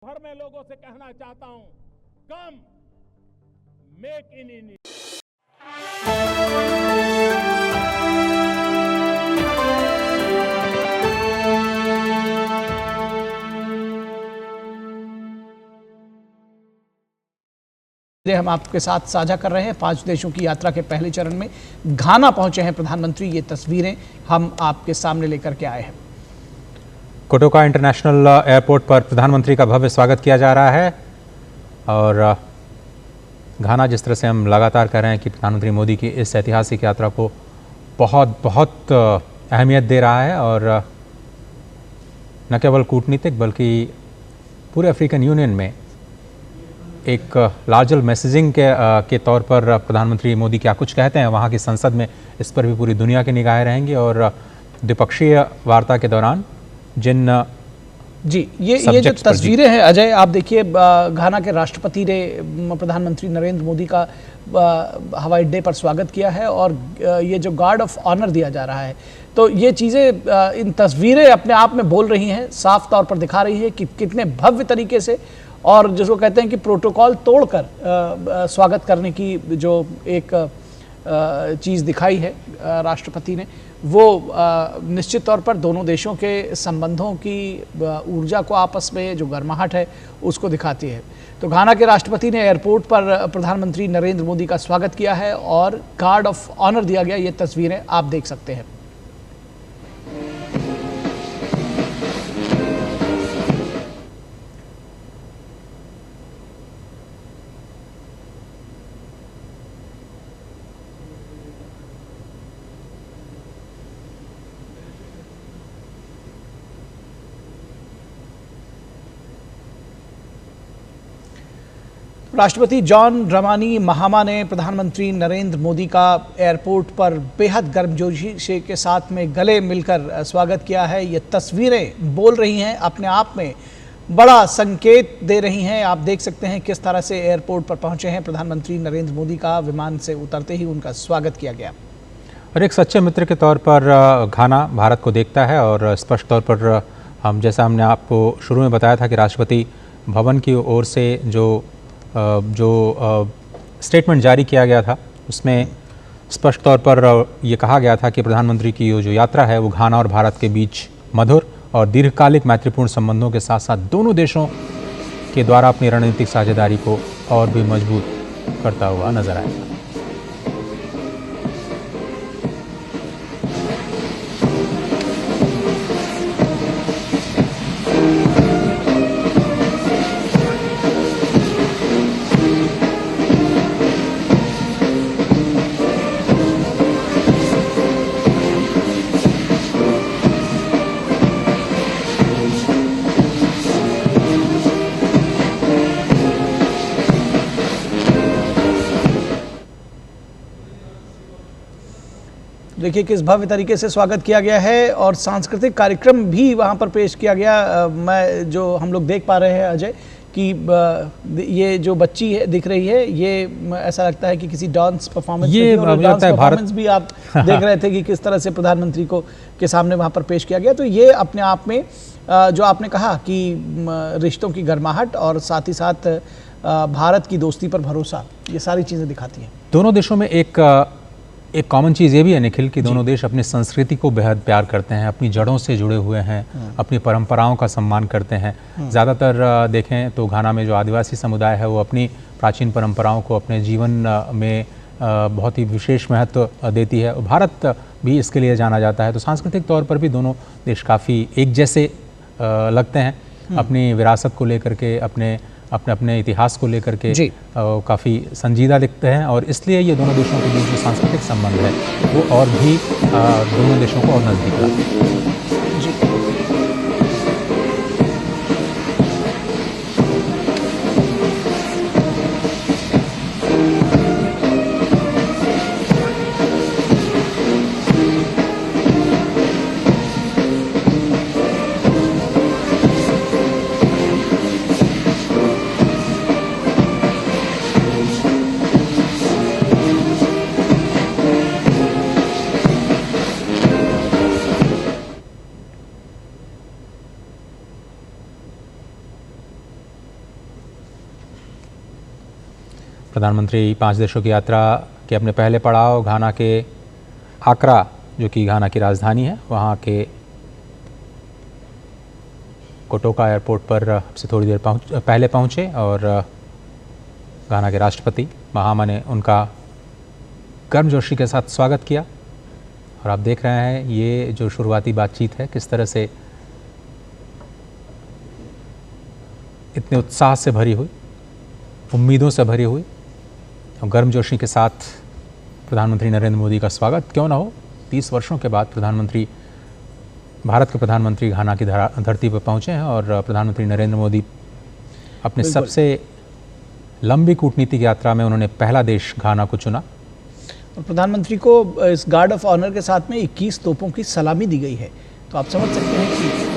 भर में लोगों से कहना चाहता हूं, कम मेक इन इंडिया। हम आपके साथ साझा कर रहे हैं 5 देशों की यात्रा के पहले चरण में घाना पहुंचे हैं प्रधानमंत्री। ये तस्वीरें हम आपके सामने लेकर के आए हैं। कोटोका इंटरनेशनल एयरपोर्ट पर प्रधानमंत्री का भव्य स्वागत किया जा रहा है और घाना, जिस तरह से हम लगातार कह रहे हैं कि प्रधानमंत्री मोदी की इस ऐतिहासिक यात्रा को बहुत अहमियत दे रहा है और न केवल कूटनीतिक बल्कि पूरे अफ्रीकन यूनियन में एक लार्जर मैसेजिंग के तौर पर प्रधानमंत्री मोदी क्या कुछ कहते हैं वहाँ की संसद में, इस पर भी पूरी दुनिया की निगाहें रहेंगी। और द्विपक्षीय वार्ता के दौरान जिन ये जो तस्वीरें हैं अजय, आप देखिए घाना के राष्ट्रपति ने प्रधानमंत्री नरेंद्र मोदी का हवाई अड्डे पर स्वागत किया है और ये जो गार्ड ऑफ ऑनर दिया जा रहा है, तो ये चीज़ें, इन तस्वीरें अपने आप में बोल रही हैं, साफ तौर पर दिखा रही है कि कितने भव्य तरीके से और जिसको कहते हैं कि प्रोटोकॉल तोड़कर स्वागत करने की जो एक चीज़ दिखाई है राष्ट्रपति ने, वो निश्चित तौर पर दोनों देशों के संबंधों की ऊर्जा को, आपस में जो गर्माहट है उसको दिखाती है। तो घाना के राष्ट्रपति ने एयरपोर्ट पर प्रधानमंत्री नरेंद्र मोदी का स्वागत किया है और गार्ड ऑफ ऑनर दिया गया। ये तस्वीरें आप देख सकते हैं। राष्ट्रपति जॉन ड्रामनी महामा ने प्रधानमंत्री नरेंद्र मोदी का एयरपोर्ट पर बेहद गर्मजोशी के साथ में गले मिलकर स्वागत किया है। ये तस्वीरें बोल रही हैं, अपने आप में बड़ा संकेत दे रही हैं। आप देख सकते हैं किस तरह से एयरपोर्ट पर पहुंचे हैं प्रधानमंत्री नरेंद्र मोदी का। विमान से उतरते ही उनका स्वागत किया गया और एक सच्चे मित्र के तौर पर घाना भारत को देखता है और स्पष्ट तौर पर जैसा हमने आपको शुरू में बताया था कि राष्ट्रपति भवन की ओर से जो स्टेटमेंट जारी किया गया था उसमें स्पष्ट तौर पर ये कहा गया था कि प्रधानमंत्री की जो यात्रा है वो घाना और भारत के बीच मधुर और दीर्घकालिक मैत्रीपूर्ण संबंधों के साथ साथ दोनों देशों के द्वारा अपनी रणनीतिक साझेदारी को और भी मजबूत करता हुआ नजर आएगा। देखिए किस भव्य तरीके से स्वागत किया गया है और सांस्कृतिक कार्यक्रम भी वहाँ पर पेश किया गया। मैं जो हम लोग देख पा रहे हैं अजय कि ये जो बच्ची है दिख रही है, ये ऐसा लगता है कि किसी डांस परफॉर्मेंस भी आप देख रहे थे कि किस तरह से प्रधानमंत्री को के सामने वहाँ पर पेश किया गया। तो ये अपने आप में जो आपने कहा कि रिश्तों की गर्माहट और साथ ही साथ भारत की दोस्ती पर भरोसा, ये सारी चीज़ें दिखाती हैं। दोनों देशों में एक कॉमन चीज़ ये भी है निखिल कि दोनों देश अपनी संस्कृति को बेहद प्यार करते हैं, अपनी जड़ों से जुड़े हुए हैं, अपनी परंपराओं का सम्मान करते हैं। ज़्यादातर देखें तो घाना में जो आदिवासी समुदाय है वो अपनी प्राचीन परंपराओं को अपने जीवन में बहुत ही विशेष महत्व देती है। भारत भी इसके लिए जाना जाता है। तो सांस्कृतिक तौर पर भी दोनों देश काफ़ी एक जैसे लगते हैं, अपनी विरासत को लेकर के, अपने इतिहास को लेकर के काफ़ी संजीदा दिखते हैं और इसलिए ये दोनों देशों के बीच जो सांस्कृतिक संबंध है वो और भी दोनों देशों को और नज़दीक लाते हैं। प्रधानमंत्री 5 देशों की यात्रा के अपने पहले पड़ाव घाना के आक्रा, जो कि घाना की राजधानी है, वहाँ के कोटोका एयरपोर्ट पर से थोड़ी देर पहले पहुँचे और घाना के राष्ट्रपति महामा ने उनका गर्मजोशी के साथ स्वागत किया। और आप देख रहे हैं ये जो शुरुआती बातचीत है किस तरह से इतने उत्साह से भरी हुई, उम्मीदों से भरी हुई और गर्मजोशी के साथ प्रधानमंत्री नरेंद्र मोदी का स्वागत क्यों ना हो। 30 वर्षों के बाद भारत के प्रधानमंत्री घाना की धरती पर पहुंचे हैं और प्रधानमंत्री नरेंद्र मोदी अपने सबसे लंबी कूटनीतिक यात्रा में उन्होंने पहला देश घाना को चुना। और प्रधानमंत्री को इस गार्ड ऑफ ऑनर के साथ में 21 तोपों की सलामी दी गई है। तो आप समझ सकते हैं कि